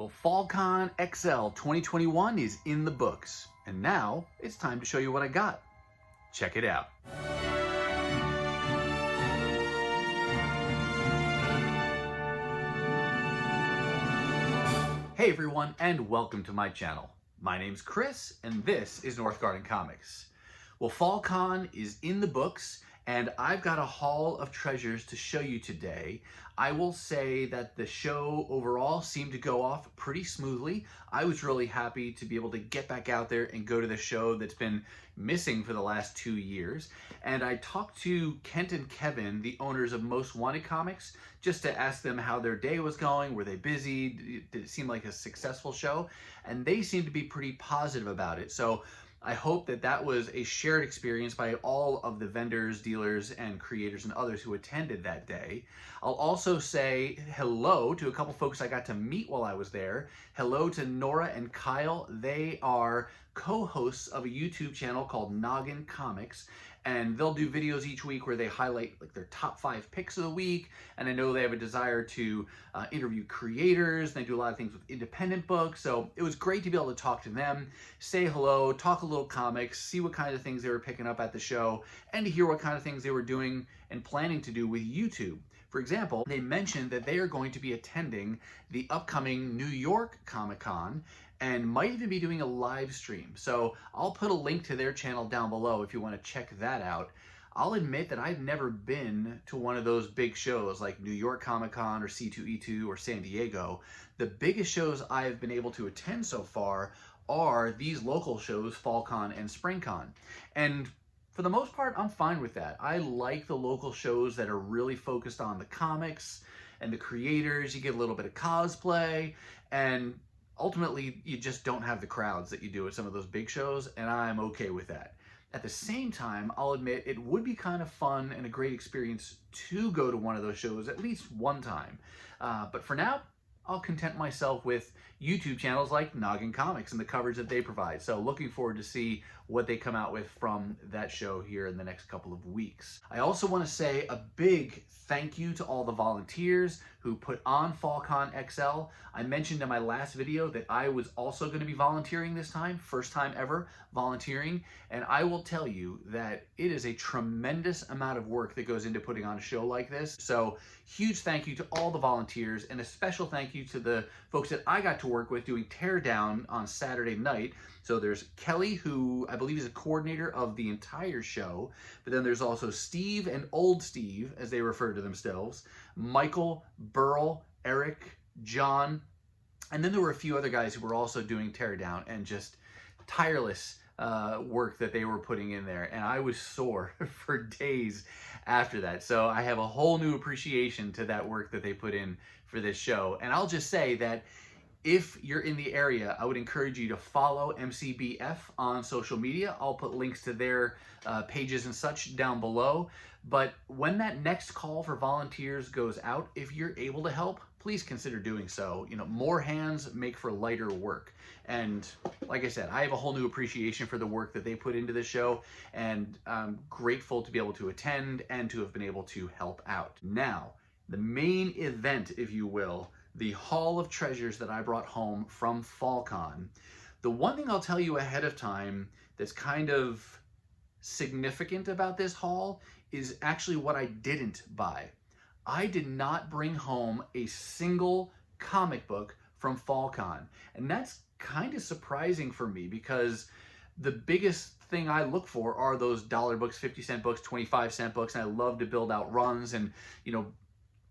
Well, Fallcon XL 2021 is in the books, and now it's time to show you what I got. Check it out. Hey everyone, and welcome to my channel. My name's Chris, and this is Northgarden Comics. Well, FallCon is in the books, and I've got a haul of treasures to show you today. I will say that the show overall seemed to go off pretty smoothly. I was really happy to be able to get back out there and go to the show that's been missing for the last 2 years. And I talked to Kent and Kevin, the owners of Most Wanted Comics, just to ask them how their day was going. Were they busy? Did it seem like a successful show? And they seemed to be pretty positive about it. So I hope that that was a shared experience by all of the vendors, dealers, and creators and others who attended that day. I'll also say hello to a couple folks I got to meet while I was there. Hello to Nora and Kyle. They are co-hosts of a YouTube channel called NOGGIN Comics, and they'll do videos each week where they highlight like their top 5 picks of the week. And I know they have a desire to interview creators. They do a lot of things with independent books. So it was great to be able to talk to them, say hello, talk a little comics, see what kind of things they were picking up at the show, and to hear what kind of things they were doing and planning to do with YouTube. For example, they mentioned that they are going to be attending the upcoming New York Comic-Con and might even be doing a live stream. So I'll put a link to their channel down below if you want to check that out. I'll admit that I've never been to one of those big shows like New York Comic-Con or C2E2 or San Diego. The biggest shows I've been able to attend so far are these local shows, FallCon and SpringCon. And for the most part, I'm fine with that. I like the local shows that are really focused on the comics and the creators. You get a little bit of cosplay, and ultimately, you just don't have the crowds that you do at some of those big shows, and I'm okay with that. At the same time, I'll admit it would be kind of fun and a great experience to go to one of those shows at least one time. But for now, I'll content myself with YouTube channels like NOGGIN Comics and the coverage that they provide. So looking forward to see what they come out with from that show here in the next couple of weeks. I also want to say a big thank you to all the volunteers who put on FallCon XL. I mentioned in my last video that I was also going to be volunteering this time, first time ever volunteering, and I will tell you that it is a tremendous amount of work that goes into putting on a show like this. So huge thank you to all the volunteers, and a special thank you to the folks that I got to work with doing Teardown on Saturday night. So there's Kelly, who I believe is a coordinator of the entire show, but then there's also Steve and Old Steve, as they refer to themselves, Michael, Burl, Eric, John, and then there were a few other guys who were also doing Teardown, and just tireless work that they were putting in there. And I was sore for days after that. So I have a whole new appreciation to that work that they put in for this show. And I'll just say that if you're in the area, I would encourage you to follow MCBF on social media. I'll put links to their pages and such down below. But when that next call for volunteers goes out, if you're able to help, please consider doing so. You know, more hands make for lighter work. And like I said, I have a whole new appreciation for the work that they put into the show, and I'm grateful to be able to attend and to have been able to help out. Now, the main event, if you will, the haul of treasures that I brought home from FallCon. The one thing I'll tell you ahead of time that's kind of significant about this haul is actually what I didn't buy. I did not bring home a single comic book from FallCon, and that's kind of surprising for me because the biggest thing I look for are those dollar books, 50-cent books, 25-cent books, and I love to build out runs and, you know,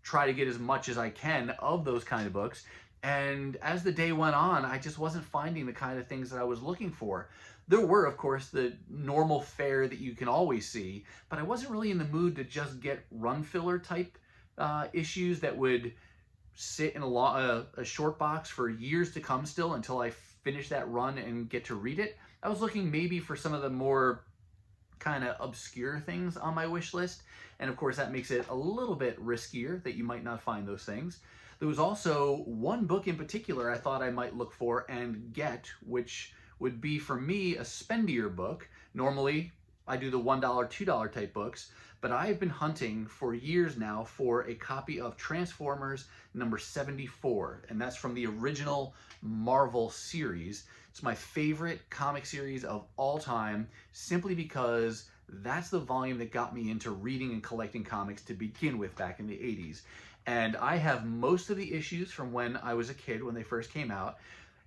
try to get as much as I can of those kind of books. And as the day went on, I just wasn't finding the kind of things that I was looking for. There were, of course, the normal fare that you can always see, but I wasn't really in the mood to just get run filler type issues that would sit in a short box for years to come still until I finish that run and get to read it. I was looking maybe for some of the more kind of obscure things on my wish list, and of course that makes it a little bit riskier that you might not find those things. There was also one book in particular I thought I might look for and get, which would be for me a spendier book. Normally I do the $1, $2 type books, but I've been hunting for years now for a copy of Transformers number 74, and that's from the original Marvel series. It's my favorite comic series of all time, simply because that's the volume that got me into reading and collecting comics to begin with back in the 80s. And I have most of the issues from when I was a kid, when they first came out,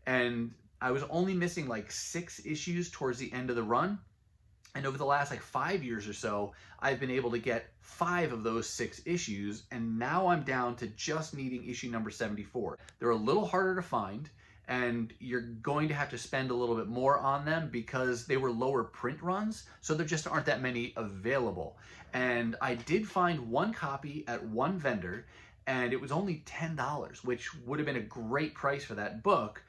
and I was only missing like 6 issues towards the end of the run. And over the last like 5 years or so, I've been able to get 5 of those 6 issues, and now I'm down to just needing issue number 74. They're a little harder to find, and you're going to have to spend a little bit more on them because they were lower print runs, so there just aren't that many available. And I did find one copy at one vendor, and it was only $10, which would have been a great price for that book,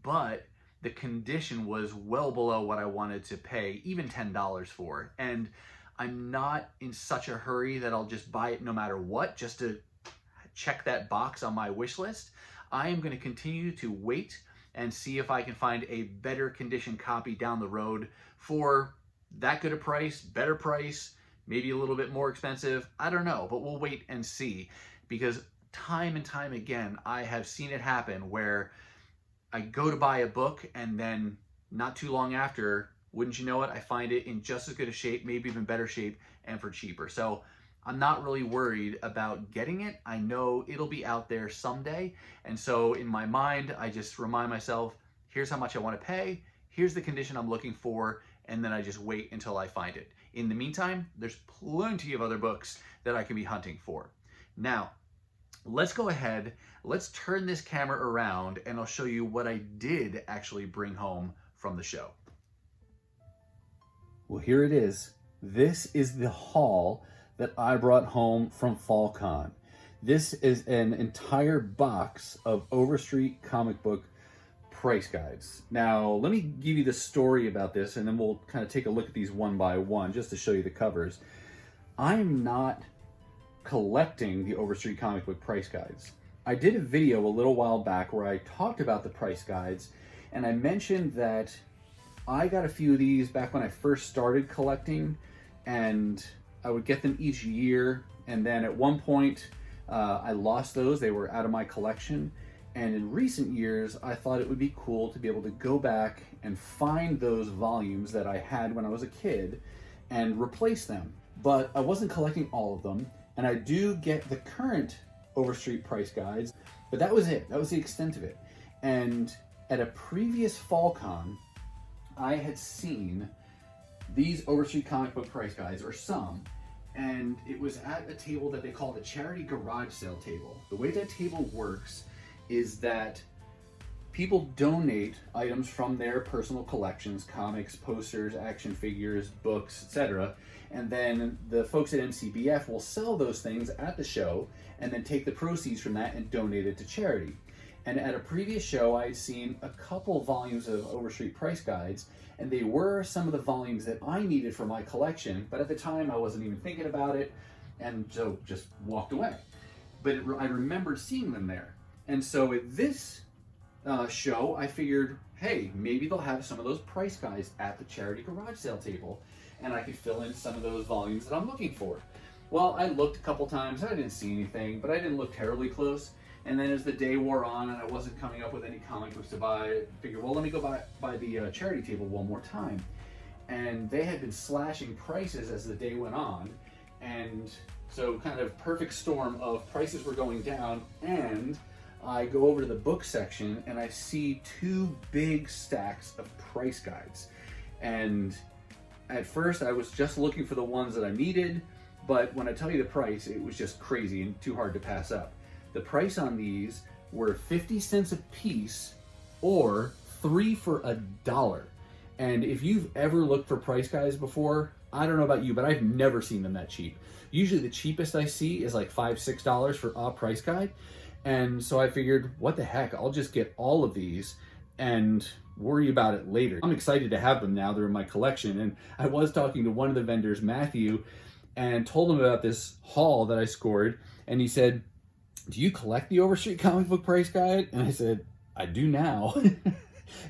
but the condition was well below what I wanted to pay even $10 for. And I'm not in such a hurry that I'll just buy it no matter what, just to check that box on my wish list. I am going to continue to wait and see if I can find a better condition copy down the road for that good a price, better price, maybe a little bit more expensive. I don't know, but we'll wait and see, because time and time again, I have seen it happen where I go to buy a book, and then not too long after, wouldn't you know it, I find it in just as good a shape, maybe even better shape, and for cheaper. So I'm not really worried about getting it. I know it'll be out there someday. And so in my mind, I just remind myself, here's how much I want to pay, here's the condition I'm looking for, and then I just wait until I find it. In the meantime, there's plenty of other books that I can be hunting for. Now, let's go ahead, let's turn this camera around, and I'll show you what I did actually bring home from the show. Well, here it is. This is the haul that I brought home from FallCon. This is an entire box of Overstreet comic book price guides. Now, let me give you the story about this, and then we'll kind of take a look at these one by one just to show you the covers. I'm not collecting the Overstreet comic book price guides. I did a video a little while back where I talked about the price guides, and I mentioned that I got a few of these back when I first started collecting, and I would get them each year, and then at one point I lost those. They were out of my collection, and in recent years I thought it would be cool to be able to go back and find those volumes that I had when I was a kid and replace them. But I wasn't collecting all of them, and I do get the current Overstreet price guides, but that was it. That was the extent of it. And at a previous FallCon, I had seen these Overstreet comic book price guides, or some, and it was at a table that they call the charity garage sale table. The way that table works is that people donate items from their personal collections, comics, posters, action figures, books, etc. And then the folks at MCBF will sell those things at the show and then take the proceeds from that and donate it to charity. And at a previous show, I had seen a couple volumes of Overstreet price guides, and they were some of the volumes that I needed for my collection, but at the time I wasn't even thinking about it, and so just walked away. But I remembered seeing them there. And so at this show, I figured, hey, maybe they'll have some of those price guides at the charity garage sale table, and I could fill in some of those volumes that I'm looking for. Well, I looked a couple times, I didn't see anything, but I didn't look terribly close. And then as the day wore on and I wasn't coming up with any comic books to buy, I figured, well, let me go by the charity table one more time. And they had been slashing prices as the day went on. And so kind of perfect storm of prices were going down, and I go over to the book section and I see 2 big stacks of price guides. And at first I was just looking for the ones that I needed, but when I tell you the price, it was just crazy and too hard to pass up. The price on these were 50 cents a piece, or 3 for $1. And if you've ever looked for price guides before, I don't know about you, but I've never seen them that cheap. Usually the cheapest I see is like $5, $6 for a price guide. And so I figured, what the heck, I'll just get all of these and worry about it later. I'm excited to have them now, they're in my collection. And I was talking to one of the vendors, Matthew, and told him about this haul that I scored. And he said, do you collect the Overstreet comic book price guide? And I said, I do now.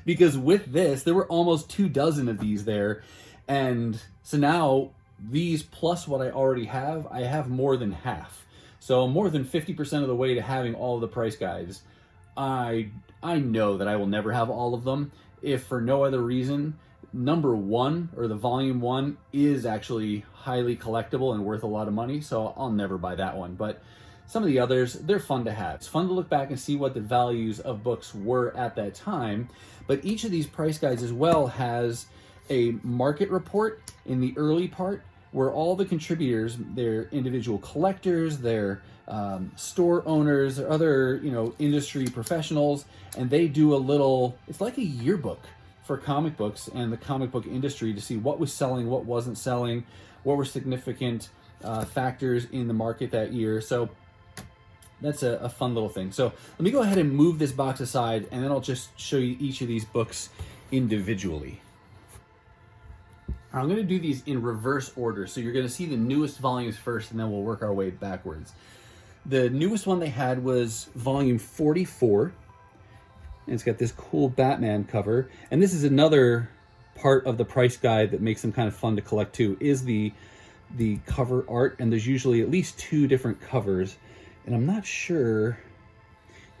Because with this, there were almost 2 dozen of these there. And so now these plus what I already have, I have more than half. So more than 50% of the way to having all of the price guides. I know that I will never have all of them, if for no other reason. Number one, or the volume one, is actually highly collectible and worth a lot of money, so I'll never buy that one. But some of the others, they're fun to have. It's fun to look back and see what the values of books were at that time. But each of these price guides as well has a market report in the early part, where all the contributors, their individual collectors, their store owners, or other industry professionals, and they do a little, it's like a yearbook for comic books and the comic book industry, to see what was selling, what wasn't selling, what were significant factors in the market that year. So that's a fun little thing. So let me go ahead and move this box aside, and then I'll just show you each of these books individually. I'm going to do these in reverse order. So you're going to see the newest volumes first, and then we'll work our way backwards. The newest one they had was volume 44. And it's got this cool Batman cover. And this is another part of the price guide that makes them kind of fun to collect too, is the cover art. And there's usually at least 2 different covers. And I'm not sure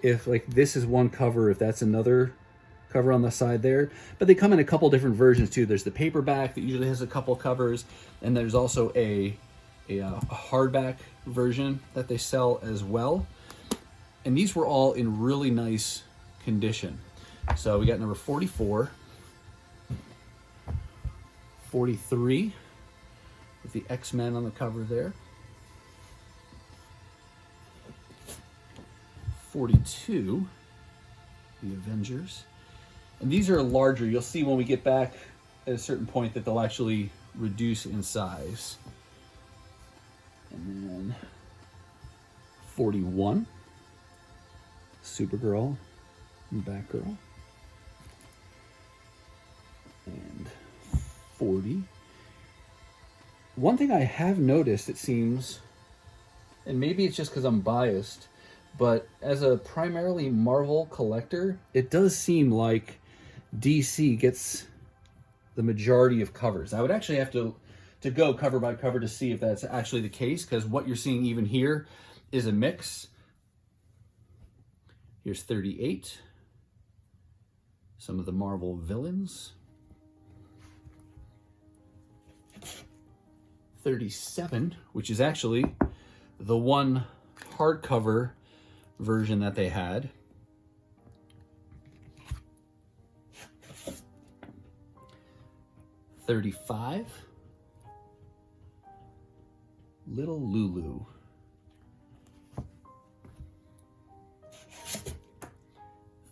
if like this is one cover, if that's another cover on the side there. But they come in a couple different versions too. There's the paperback that usually has a couple covers. And there's also a hardback version that they sell as well. And these were all in really nice condition. So we got number 44, 43 with the X-Men on the cover there, 42, the Avengers. And these are larger. You'll see when we get back at a certain point that they'll actually reduce in size. And then 41, Supergirl and Batgirl. And 40. One thing I have noticed, it seems, and maybe it's just because I'm biased, but as a primarily Marvel collector, it does seem like DC gets the majority of covers. I would actually have to go cover by cover to see if that's actually the case, because what you're seeing even here is a mix. Here's 38. Some of the Marvel villains. 37, which is actually the one hardcover version that they had. 35, Little Lulu.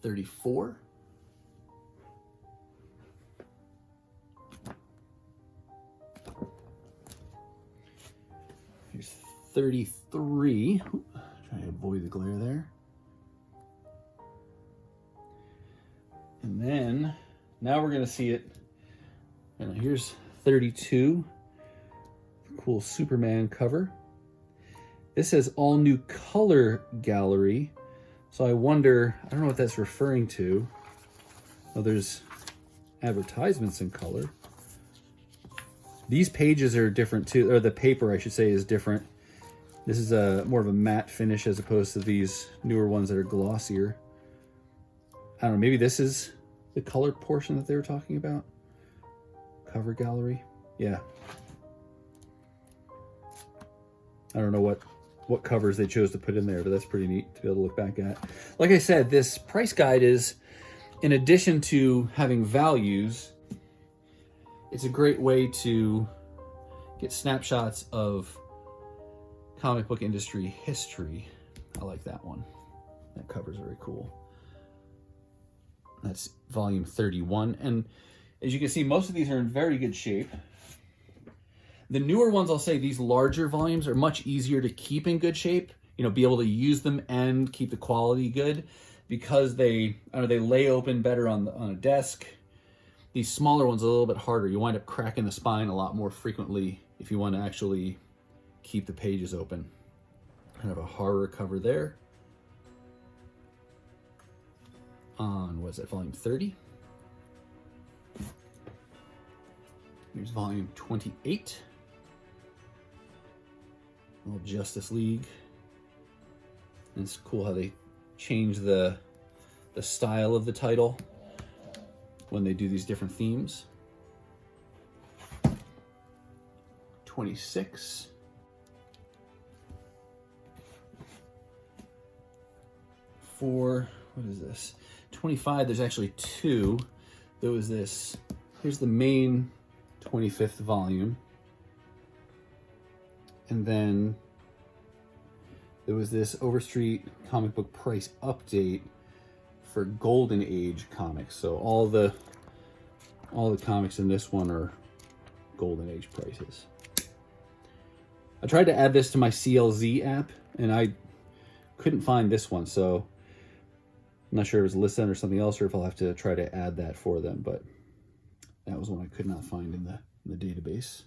34, here's 33. Try to avoid the glare there. And then now we're going to see it. And here's 32. Cool Superman cover. This says all new color gallery. So I wonder, I don't know what that's referring to. Oh, there's advertisements in color. These pages are different too, or the paper I should say is different. This is a more of a matte finish as opposed to these newer ones that are glossier. I don't know, maybe this is the color portion that they were talking about. Cover gallery, yeah. I don't know what covers they chose to put in there, but that's pretty neat to be able to look back at. Like I said, this price guide is, in addition to having values, it's a great way to get snapshots of comic book industry history. I like that one. That cover's very cool. That's volume 31. And as you can see, most of these are in very good shape. The newer ones, I'll say these larger volumes are much easier to keep in good shape, you know, be able to use them and keep the quality good because they lay open better on a desk. These smaller ones are a little bit harder. You wind up cracking the spine a lot more frequently if you want to actually keep the pages open. Kind of a horror cover there. On, what is that, volume 30? Here's volume 28. Little Justice League. And it's cool how they change the style of the title when they do these different themes. 26. For, what is this? 25, there's actually two. There was this, here's the main 25th volume. And then there was this Overstreet comic book price update for Golden Age comics. So all the comics in this one are Golden Age prices. I tried to add this to my CLZ app and I couldn't find this one, so I'm not sure if it was listed or something else, or if I'll have to try to add that for them, but that was one I could not find in the database.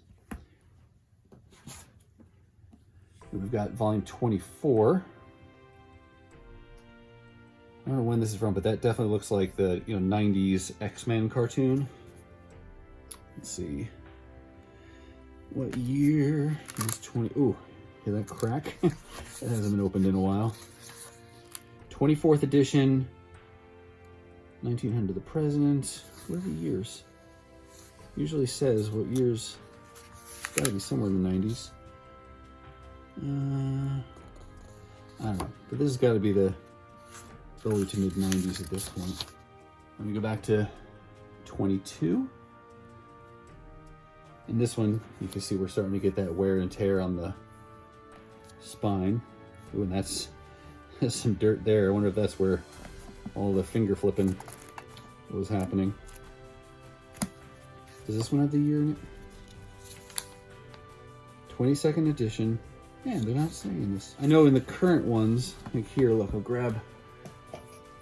We've got volume 24. I don't know when this is from, but that definitely looks like the 90s X-Men cartoon. Let's see. What year is 20? Ooh, hear that crack? That hasn't been opened in a while. 24th edition, 1900 the President. What are the years? Usually says what years. It's gotta be somewhere in the 90s. I don't know, but this has got to be the early to mid 90s at this point. Let me go back to 22. And this one, you can see we're starting to get that wear and tear on the spine. Ooh, and that's some dirt there. I wonder if that's where all the finger flipping was happening. Does this one have the year in it? 22nd edition. Man, they're not saying this. I know in the current ones, like here, look, I'll grab,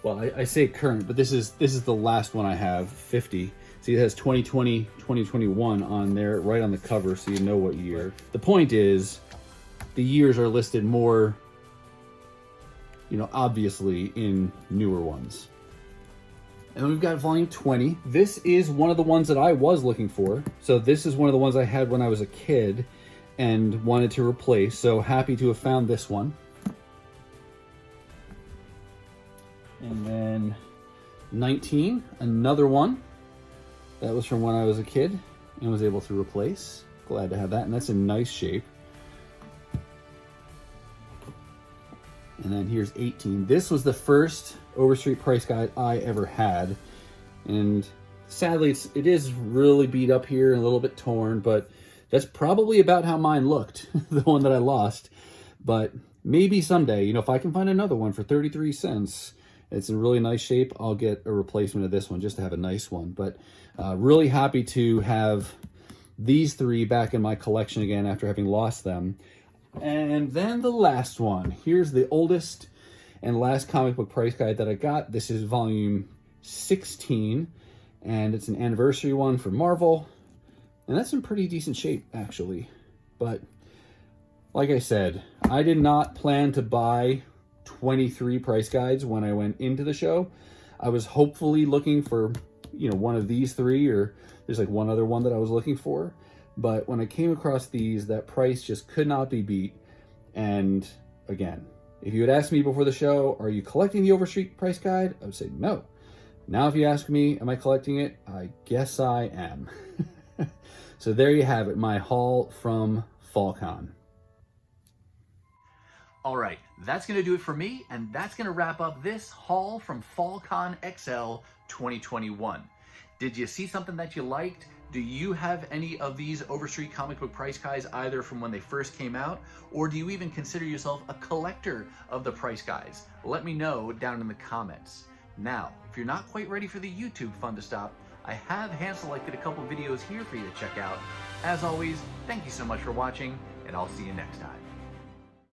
well, I say current, but this is the last one I have, 50. See, it has 2020, 2021 on there, right on the cover, so you know what year. The point is, the years are listed more, obviously in newer ones. And then we've got volume 20. This is one of the ones that I was looking for. So this is one of the ones I had when I was a kid and wanted to replace, so happy to have found this one. And then 19, another one that was from when I was a kid and was able to replace. Glad to have that, and that's in nice shape. And then here's 18. This was the first Overstreet price guide I ever had, and sadly it is really beat up here and a little bit torn, but that's probably about how mine looked, the one that I lost. But maybe someday, if I can find another one for 33 cents, it's in really nice shape, I'll get a replacement of this one just to have a nice one. But really happy to have these three back in my collection again after having lost them. And then the last one. Here's the oldest and last comic book price guide that I got. This is volume 16, and it's an anniversary one for Marvel. And that's in pretty decent shape, actually. But like I said, I did not plan to buy 23 price guides when I went into the show. I was hopefully looking for, one of these three, or there's like one other one that I was looking for. But when I came across these, that price just could not be beat. And again, if you had asked me before the show, are you collecting the Overstreet price guide? I would say no. Now if you ask me, am I collecting it? I guess I am. So there you have it, my haul from FallCon. All right, that's going to do it for me, and that's going to wrap up this haul from Fallcon XL 2021. Did you see something that you liked? Do you have any of these Overstreet comic book price guides, either from when they first came out, or do you even consider yourself a collector of the price guides? Let me know down in the comments. Now, if you're not quite ready for the YouTube fun to stop, I have hand-selected a couple videos here for you to check out. As always, thank you so much for watching, and I'll see you next time.